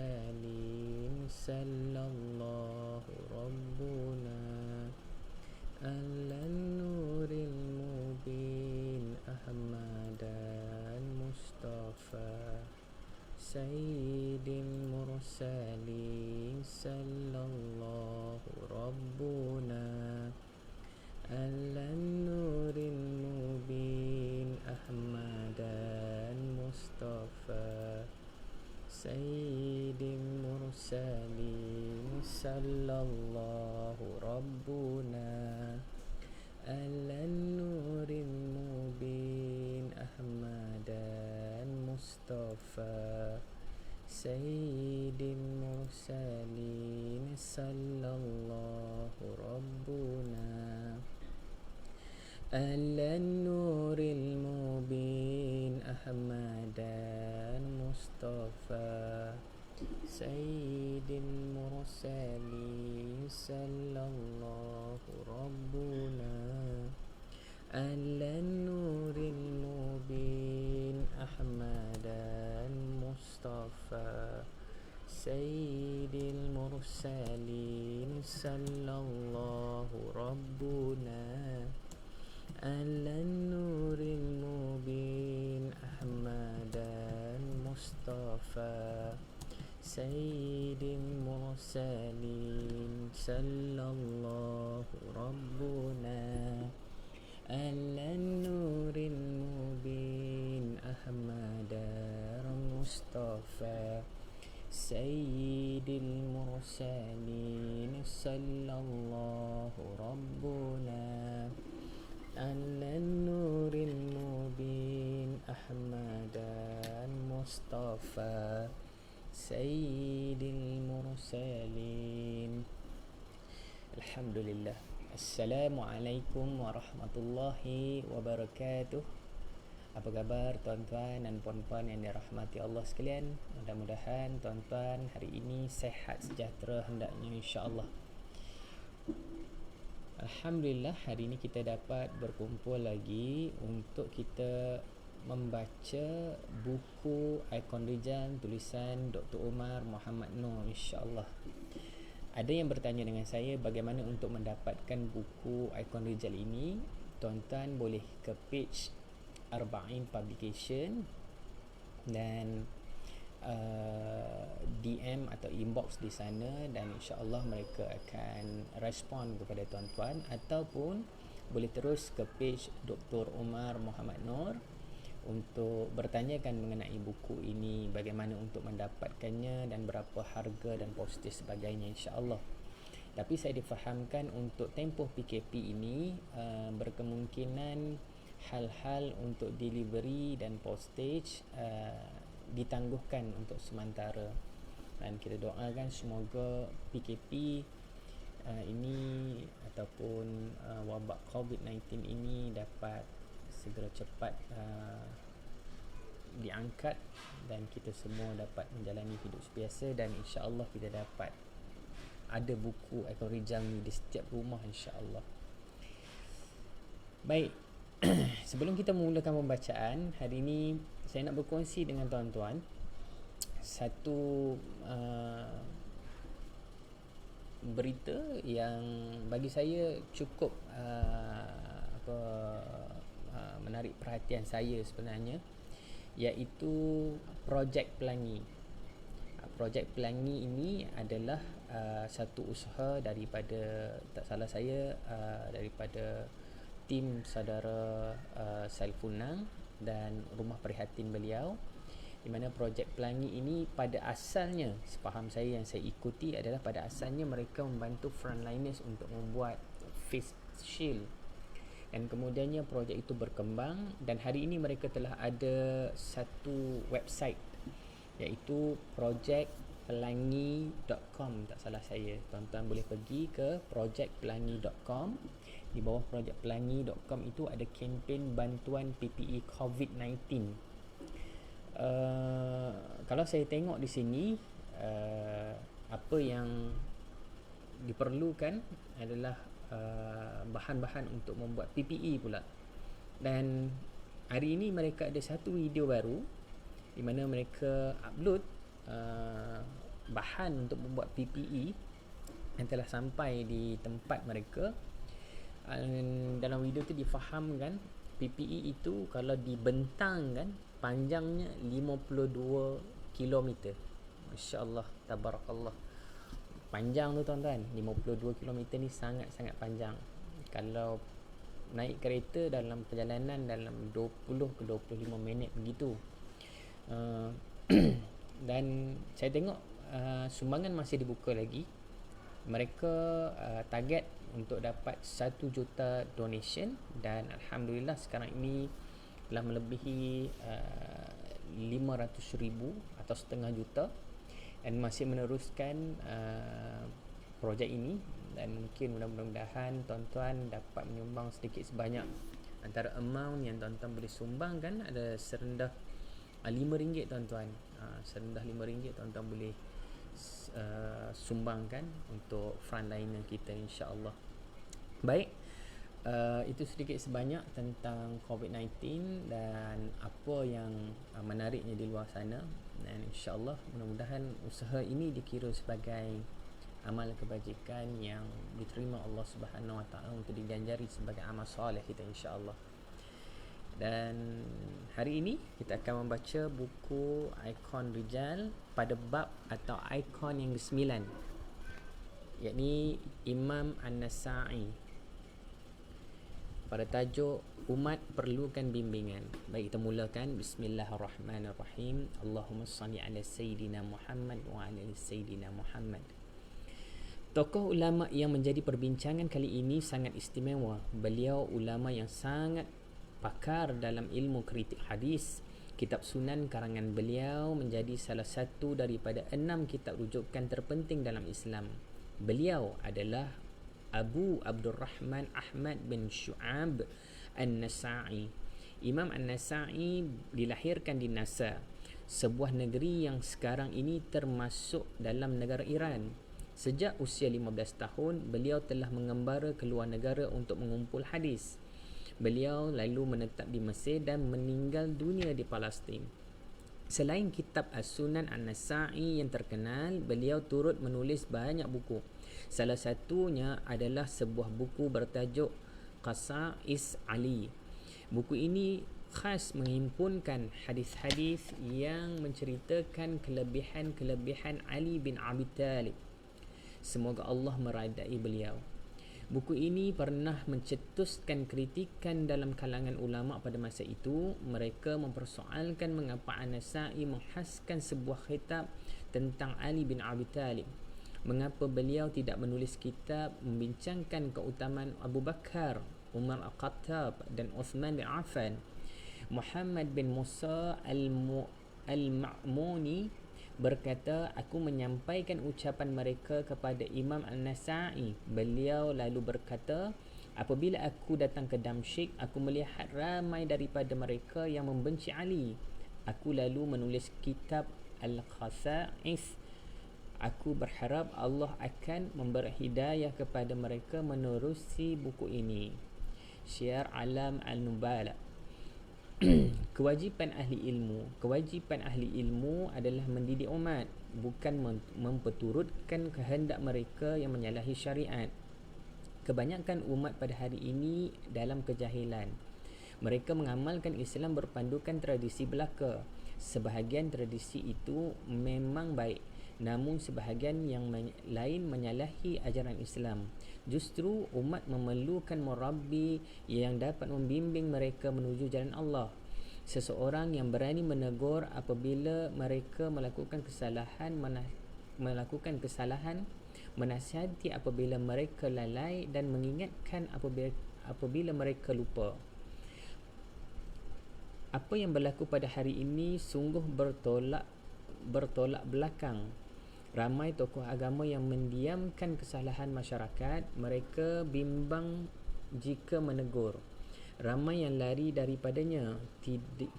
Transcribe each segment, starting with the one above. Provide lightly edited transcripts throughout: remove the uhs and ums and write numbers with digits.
المرسلين صلى الله ربنا على النور المبين أحمد المصطفى سيد المرسلين صلى الله ربنا على النور المبين أحمد المصطفى سيد المرسلين صلى الله ربنا على النور المبين أحمد المصطفى سيد المرسلين صلى الله ربنا على النور المبين أحمد المصطفى سيد المرسلين صلى الله ربنا على النور المبين أحمد المصطفى سيد المرسلين صلى الله ربنا على النور المبين أحمد المصطفى سيد المرسلين صلى الله ربنا على النور المبين أحمد المصطفى سيد المرسلين صلى الله ربنا على النور المبين أحمد المصطفى سيد المرسلين. Alhamdulillah. Assalamualaikum warahmatullahi wabarakatuh. Apa khabar tuan-tuan dan puan-puan yang dirahmati Allah sekalian? Mudah-mudahan tuan-tuan hari ini sehat sejahtera hendaknya, insya-Allah. Alhamdulillah, hari ini kita dapat berkumpul lagi untuk kita membaca buku Ikon Rijal tulisan Dr. Umar Muhammad Noor, insya-Allah. Ada yang bertanya dengan saya bagaimana untuk mendapatkan buku Ikon Rijal ini. Tuan-tuan boleh ke page Arba'in Publication dan DM atau inbox di sana, dan insya-Allah mereka akan respon kepada tuan-tuan, ataupun boleh terus ke page Dr. Umar Muhammad Noor untuk bertanyakan mengenai buku ini, bagaimana untuk mendapatkannya dan berapa harga dan postage sebagainya, insya-Allah. Tapi saya difahamkan untuk tempoh PKP ini berkemungkinan hal-hal untuk delivery dan postage ditangguhkan untuk sementara, dan kita doakan semoga PKP ini ataupun wabak COVID-19 ini dapat segera cepat diangkat dan kita semua dapat menjalani hidup biasa, dan insya-Allah kita dapat ada buku Ikon Rijal ni di setiap rumah, insya-Allah. Baik, sebelum kita memulakan pembacaan, hari ini saya nak berkongsi dengan tuan-tuan satu berita yang bagi saya cukup menarik perhatian saya sebenarnya, iaitu Projek Pelangi. Projek Pelangi ini adalah satu usaha daripada, tak salah saya, daripada tim saudara Saiful Nang dan Rumah Prihatin beliau, di mana Projek Pelangi ini pada asalnya, sepaham saya yang saya ikuti adalah pada asalnya mereka membantu frontliners untuk membuat face shield, dan kemudiannya projek itu berkembang dan hari ini mereka telah ada satu website iaitu projectpelangi.com, tak salah saya. Tuan-tuan boleh pergi ke projectpelangi.com. Di bawah projectpelangi.com itu ada kempen bantuan PPE COVID-19. Kalau saya tengok di sini, apa yang diperlukan adalah bahan-bahan untuk membuat PPE pula. Dan hari ini mereka ada satu video baru di mana mereka upload bahan untuk membuat PPE yang telah sampai di tempat mereka. Dalam video tu difahamkan PPE itu kalau dibentangkan panjangnya 52 km. Masya-Allah, tabarakallah. Panjang tu tuan-tuan, 52 km ni sangat-sangat panjang. Kalau naik kereta dalam perjalanan dalam 20 ke 25 minit begitu. Dan saya tengok sumbangan masih dibuka lagi. Mereka target untuk dapat 1 juta donation, dan alhamdulillah sekarang ini telah melebihi 500,000 atau setengah juta, dan masih meneruskan projek ini. Dan mungkin mudah-mudahan tuan-tuan dapat menyumbang sedikit sebanyak. Antara amount yang tuan-tuan boleh sumbangkan ada serendah RM5 tuan-tuan. Serendah RM5 tuan-tuan boleh sumbangkan untuk frontliner kita, insya-Allah. Baik, itu sedikit sebanyak tentang COVID-19 dan apa yang menariknya di luar sana. Dan insya-Allah mudah-mudahan usaha ini dikira sebagai amal kebajikan yang diterima Allah Subhanahu Wa Taala untuk diganjari sebagai amal soleh kita, insya-Allah. Dan hari ini kita akan membaca buku Ikon Rijal pada bab atau ikon yang ke-9, yakni Imam An-Nasa'i, pada tajuk Umat Perlukan Bimbingan. Baik, kita mulakan. Bismillahirrahmanirrahim. Allahumma salli ala Sayyidina Muhammad wa ala Sayyidina Muhammad. Tokoh ulama yang menjadi perbincangan kali ini sangat istimewa. Beliau ulama yang sangat pakar dalam ilmu kritik hadis. Kitab Sunan karangan beliau menjadi salah satu daripada 6 kitab rujukan terpenting dalam Islam. Beliau adalah Abu Abdurrahman Ahmad bin Syu'ab An-Nasa'i. Imam An-Nasa'i dilahirkan di Nasa, sebuah negeri yang sekarang ini termasuk dalam negara Iran. Sejak usia 15 tahun, beliau telah mengembara ke luar negara untuk mengumpul hadis. Beliau lalu menetap di Mesir dan meninggal dunia di Palestin. Selain kitab As-Sunan An-Nasa'i yang terkenal, beliau turut menulis banyak buku. Salah satunya adalah sebuah buku bertajuk Qasa'is Ali. Buku ini khas menghimpunkan hadis-hadis yang menceritakan kelebihan-kelebihan Ali bin Abi Talib. Semoga Allah meridai beliau. Buku ini pernah mencetuskan kritikan dalam kalangan ulama pada masa itu. Mereka mempersoalkan mengapa An-Nasa'i menghaskan sebuah kitab tentang Ali bin Abi Talib. Mengapa beliau tidak menulis kitab membincangkan keutamaan Abu Bakar, Umar Al-Khattab dan Uthman bin Affan. Muhammad bin Musa Al-Ma'muni berkata, aku menyampaikan ucapan mereka kepada Imam An-Nasa'i. Beliau lalu berkata, apabila aku datang ke Damsyik, aku melihat ramai daripada mereka yang membenci Ali. Aku lalu menulis kitab Al-Khasa'is. Aku berharap Allah akan memberi hidayah kepada mereka menerusi buku ini. Syiar Alam Al-Nubala. Kewajipan ahli ilmu adalah mendidik umat, bukan memperturutkan kehendak mereka yang menyalahi syariat. Kebanyakan umat pada hari ini dalam kejahilan. Mereka mengamalkan Islam berpandukan tradisi belaka. Sebahagian tradisi itu memang baik, namun sebahagian yang lain menyalahi ajaran Islam. Justru umat memerlukan murabbi yang dapat membimbing mereka menuju jalan Allah. Seseorang yang berani menegur apabila mereka melakukan kesalahan, menasihati apabila mereka lalai, dan mengingatkan apabila mereka lupa. Apa yang berlaku pada hari ini sungguh bertolak belakang. Ramai tokoh agama yang mendiamkan kesalahan masyarakat. Mereka bimbang jika menegur. Ramai yang lari daripadanya.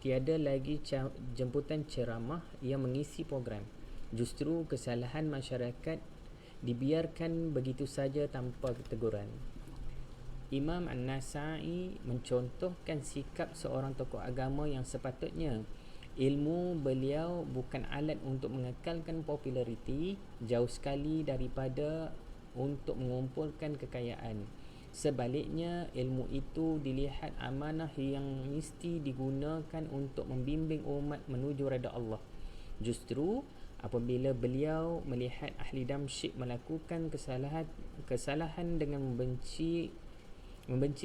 Tiada lagi jemputan ceramah yang mengisi program. Justru kesalahan masyarakat dibiarkan begitu saja tanpa teguran. Imam An-Nasa'i mencontohkan sikap seorang tokoh agama yang sepatutnya. Ilmu beliau bukan alat untuk mengekalkan populariti, jauh sekali daripada untuk mengumpulkan kekayaan. Sebaliknya, ilmu itu dilihat amanah yang mesti digunakan untuk membimbing umat menuju redha Allah. Justru apabila beliau melihat ahli Damsyik melakukan kesalahan dengan membenci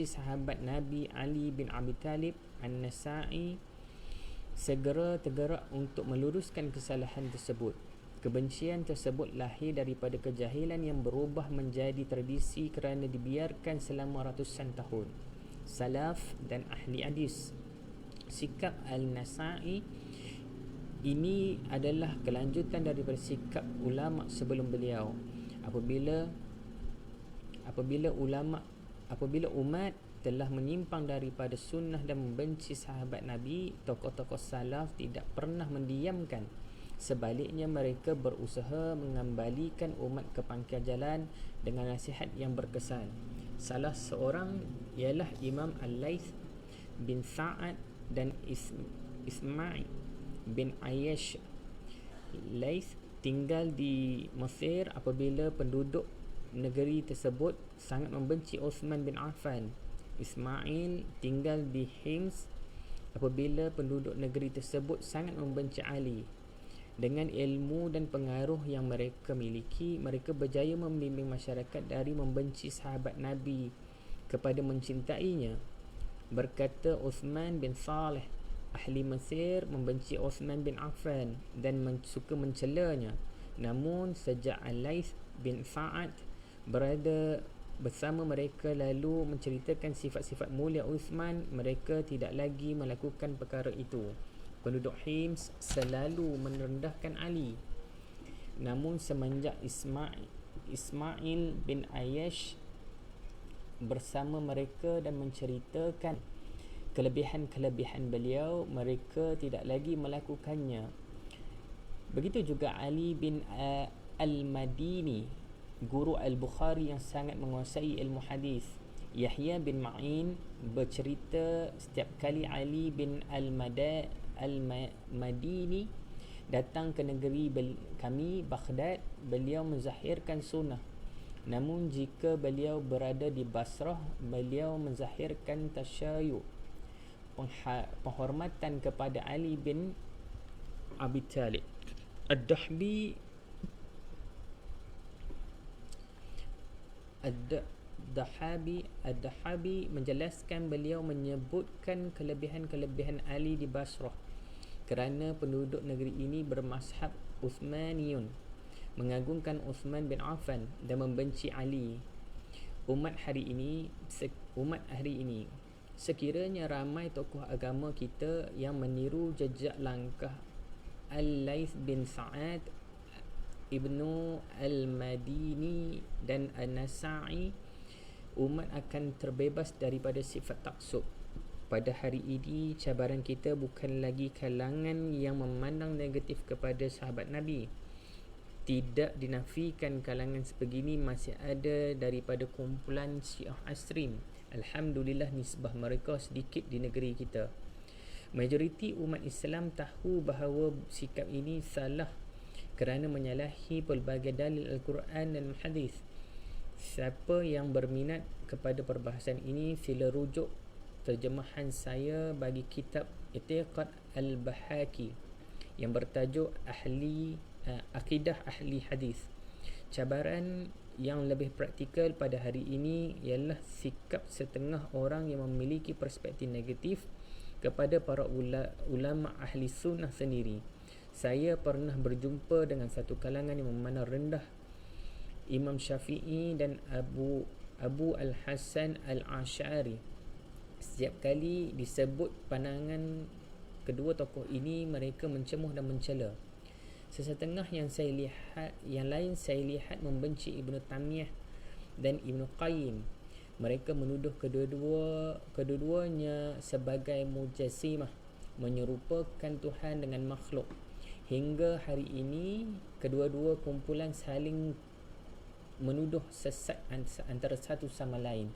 sahabat Nabi Ali bin Abi Talib, An-Nasa'i segera tergerak untuk meluruskan kesalahan tersebut. Kebencian tersebut lahir daripada kejahilan yang berubah menjadi tradisi kerana dibiarkan selama ratusan tahun. Salaf dan ahli hadis. Sikap Al-Nasa'i ini adalah kelanjutan daripada sikap ulama sebelum beliau. Apabila umat telah menyimpang daripada sunnah dan membenci sahabat Nabi, tokoh-tokoh salaf tidak pernah mendiamkan. Sebaliknya, mereka berusaha mengembalikan umat ke pangkal jalan dengan nasihat yang berkesan. Salah seorang ialah Imam Al-Laith bin Sa'ad dan Ismail bin Ayyash. Laith tinggal di Mesir apabila penduduk negeri tersebut sangat membenci Uthman bin Affan. Ismail tinggal di Hims apabila penduduk negeri tersebut sangat membenci Ali. Dengan ilmu dan pengaruh yang mereka miliki, mereka berjaya membimbing masyarakat dari membenci sahabat Nabi kepada mencintainya. Berkata Uthman bin Saleh, ahli Mesir membenci Uthman bin Affan dan suka mencelanya. Namun sejak Al-Laith bin Sa'ad berada bersama mereka lalu menceritakan sifat-sifat mulia Uthman, mereka tidak lagi melakukan perkara itu. Penduduk Hims selalu merendahkan Ali. Namun semenjak Ismail bin Ayyash bersama mereka dan menceritakan kelebihan-kelebihan beliau, mereka tidak lagi melakukannya. Begitu juga Ali bin Al-Madini, guru Al-Bukhari yang sangat menguasai ilmu hadis. Yahya bin Ma'in bercerita setiap kali Ali bin Al-Madini datang ke negeri kami, Baghdad, beliau menzahirkan sunnah. Namun jika beliau berada di Basrah, beliau menzahirkan tasyayyu, penghormatan kepada Ali bin Abi Talib. Ad-Dahabi menjelaskan beliau menyebutkan kelebihan-kelebihan Ali di Basrah kerana penduduk negeri ini bermazhab Uthmaniyun, mengagungkan Uthman bin Affan dan membenci Ali. Umat hari ini sekiranya ramai tokoh agama kita yang meniru jejak langkah Al-Laith bin Sa'ad, Ibnu Al-Madini dan An-Nasa'i, umat akan terbebas daripada sifat taksub. Pada hari ini, cabaran kita bukan lagi kalangan yang memandang negatif kepada sahabat Nabi. Tidak dinafikan kalangan sebegini masih ada daripada kumpulan Syiah Asrim. Alhamdulillah, nisbah mereka sedikit di negeri kita. Majoriti umat Islam tahu bahawa sikap ini salah kerana menyalahi pelbagai dalil Al-Quran dan Hadis. Siapa yang berminat kepada perbahasan ini, sila rujuk terjemahan saya bagi kitab I'tiqad Al-Bahaki yang bertajuk Akidah Ahli Hadis. Cabaran yang lebih praktikal pada hari ini ialah sikap setengah orang yang memiliki perspektif negatif kepada para ulama ahli sunnah sendiri. Saya pernah berjumpa dengan satu kalangan yang memandang rendah Imam Syafi'i dan Abu Al-Hasan Al-Asy'ari. Setiap kali disebut pandangan kedua tokoh ini, mereka mencemuh dan mencela. Sesetengah yang lain saya lihat membenci Ibnu Taymiyah dan Ibnu Qayyim. Mereka menuduh kedua-duanya sebagai mujassimah, menyerupakan Tuhan dengan makhluk. Hingga hari ini, kedua-dua kumpulan saling menuduh sesat antara satu sama lain.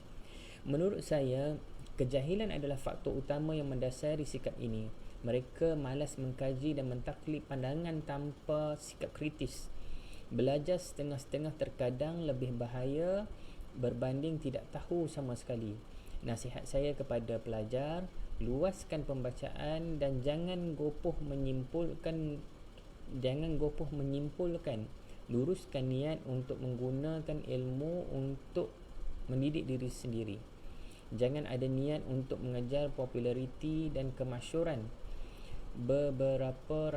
Menurut saya, kejahilan adalah faktor utama yang mendasari sikap ini. Mereka malas mengkaji dan mentaklid pandangan tanpa sikap kritis. Belajar setengah-setengah terkadang lebih bahaya berbanding tidak tahu sama sekali. Nasihat saya kepada pelajar, luaskan pembacaan dan jangan gopoh menyimpulkan. Luruskan niat untuk menggunakan ilmu untuk mendidik diri sendiri. Jangan ada niat untuk mengejar populariti dan kemasyhuran. Beberapa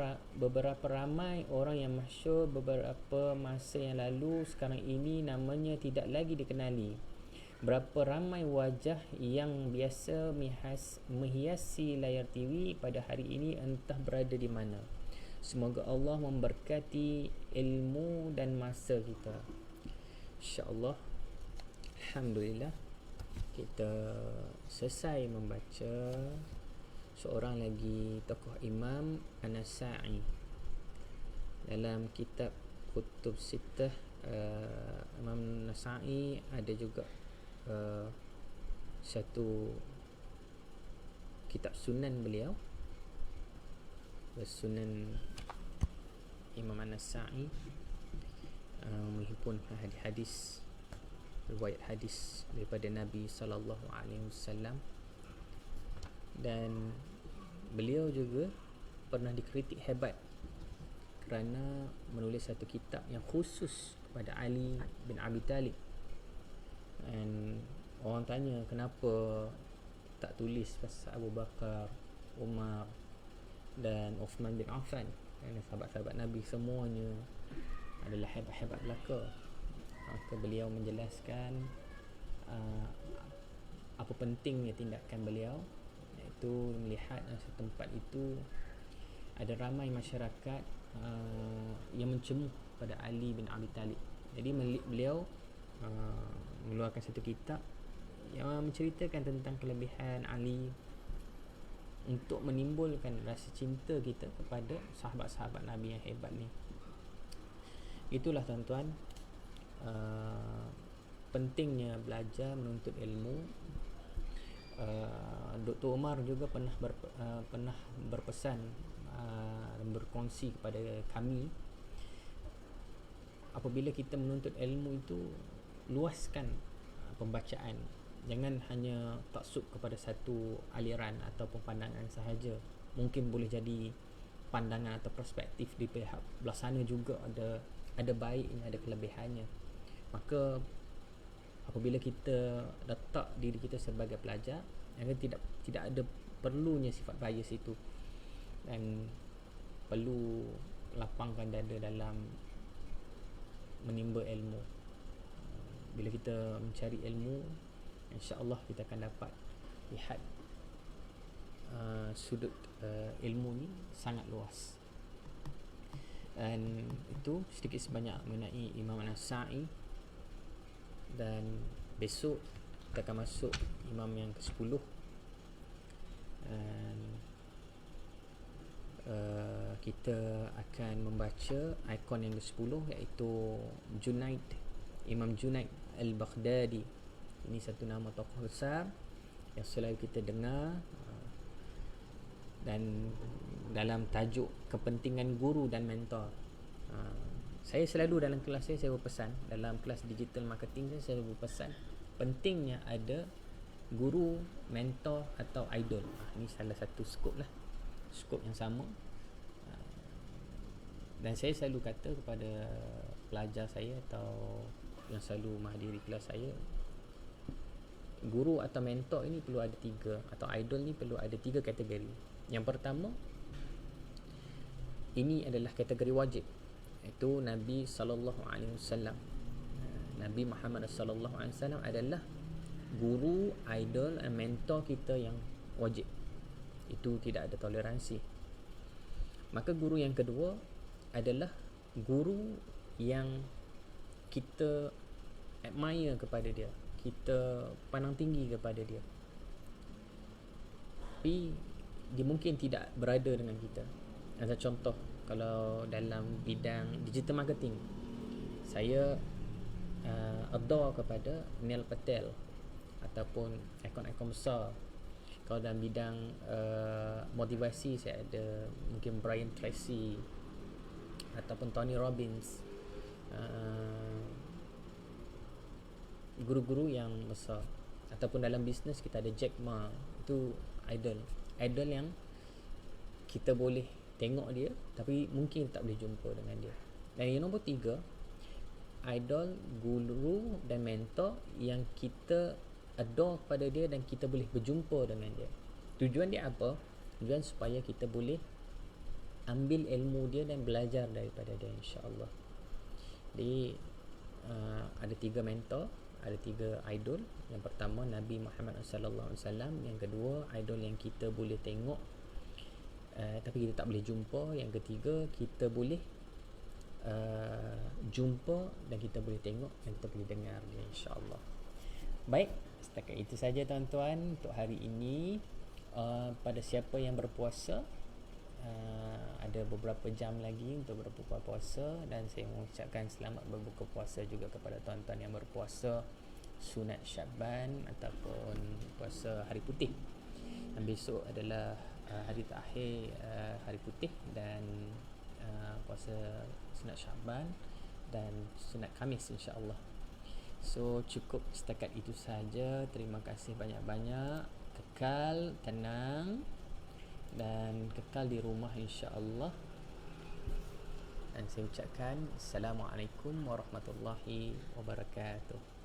ramai orang yang masyhur beberapa masa yang lalu sekarang ini namanya tidak lagi dikenali. Berapa ramai wajah yang biasa menghiasi layar TV pada hari ini entah berada di mana. Semoga Allah memberkati ilmu dan masa kita. InsyaAllah. Alhamdulillah, kita selesai membaca seorang lagi tokoh Imam An-Nasa'i dalam kitab Kutub Sittah. Imam An-Nasa'i ada juga satu kitab sunan beliau, Sunan Imam An-Nasa'i, menghimpun hadis-hadis, riwayat hadis daripada Nabi sallallahu alaihi wasallam. Dan beliau juga pernah dikritik hebat kerana menulis satu kitab yang khusus kepada Ali bin Abi Talib. Dan orang tanya kenapa tak tulis pasal Abu Bakar, Umar dan Uthman bin Affan, kerana sahabat-sahabat Nabi semuanya adalah hebat-hebat belaka. Maka beliau menjelaskan apa pentingnya tindakan beliau, iaitu melihat satu tempat itu ada ramai masyarakat yang mencemooh pada Ali bin Abi Talib. Jadi beliau mengeluarkan satu kitab yang menceritakan tentang kelebihan Ali untuk menimbulkan rasa cinta kita kepada sahabat-sahabat Nabi yang hebat ni. Itulah tuan-tuan, pentingnya belajar menuntut ilmu. Dr. Umar juga pernah berpesan dan berkongsi kepada kami, apabila kita menuntut ilmu itu luaskan pembacaan. Jangan hanya taksub kepada satu aliran ataupun pandangan sahaja. Mungkin boleh jadi pandangan atau perspektif di pihak belah sana juga ada baiknya, ada kelebihannya. Maka apabila kita letak diri kita sebagai pelajar, tidak ada perlunya sifat bias itu, dan perlu lapangkan dada dalam menimba ilmu. Bila kita mencari ilmu, insya-Allah kita akan dapat lihat sudut ilmu ni sangat luas. Dan itu sedikit sebanyak mengenai Imam An-Nasa'i. Dan besok kita akan masuk imam yang ke-10. Dan kita akan membaca ikon yang ke-10, iaitu Imam Junaid Al-Baghdadi. Ini satu nama tokoh besar yang selalu kita dengar, dan dalam tajuk kepentingan guru dan mentor. Saya selalu dalam kelas saya berpesan, dalam kelas digital marketing saya selalu berpesan pentingnya ada guru, mentor atau idol. Ini salah satu skop yang sama. Dan saya selalu kata kepada pelajar saya atau yang selalu menghadiri kelas saya, guru atau mentor ini perlu ada 3, atau idol ni perlu ada 3 kategori. Yang pertama, ini adalah kategori wajib, iaitu Nabi sallallahu alaihi wasallam. Nabi Muhammad sallallahu alaihi wasallam adalah guru, idol dan mentor kita yang wajib. Itu tidak ada toleransi. Maka guru yang kedua adalah guru yang kita admire kepada dia, kita pandang tinggi kepada dia, tapi dia mungkin tidak berada dengan kita. Ada contoh, kalau dalam bidang digital marketing, saya adore kepada Neil Patel ataupun ikon-ikon besar Kalau dalam bidang motivasi, saya ada mungkin Brian Tracy ataupun Tony Robbins, guru-guru yang besar. Ataupun dalam bisnes kita ada Jack Ma, itu idol yang kita boleh tengok dia tapi mungkin tak boleh jumpa dengan dia. Dan yang nombor 3, idol, guru dan mentor yang kita adore pada dia dan kita boleh berjumpa dengan dia. Tujuan dia apa? Tujuan supaya kita boleh ambil ilmu dia dan belajar daripada dia, insya-Allah. Jadi ada 3 mentor, ada 3 idol. Yang pertama Nabi Muhammad sallallahu alaihi wasallam, yang kedua idol yang kita boleh tengok tapi kita tak boleh jumpa, yang ketiga kita boleh jumpa dan kita boleh tengok dan kita boleh dengar dia, insya-Allah. Baik, setakat itu saja tuan-tuan untuk hari ini. Pada siapa yang berpuasa, ada beberapa jam lagi untuk berbuka puasa, dan saya mengucapkan selamat berbuka puasa juga kepada tuan-tuan yang berpuasa sunat Syaban ataupun puasa hari putih. Dan besok adalah hari terakhir hari putih dan puasa sunat Syaban dan sunat Khamis, insya-Allah. So cukup setakat itu saja. Terima kasih banyak-banyak. Kekal tenang dan kekal di rumah, insya-Allah. Dan saya ucapkan Assalamualaikum warahmatullahi wabarakatuh.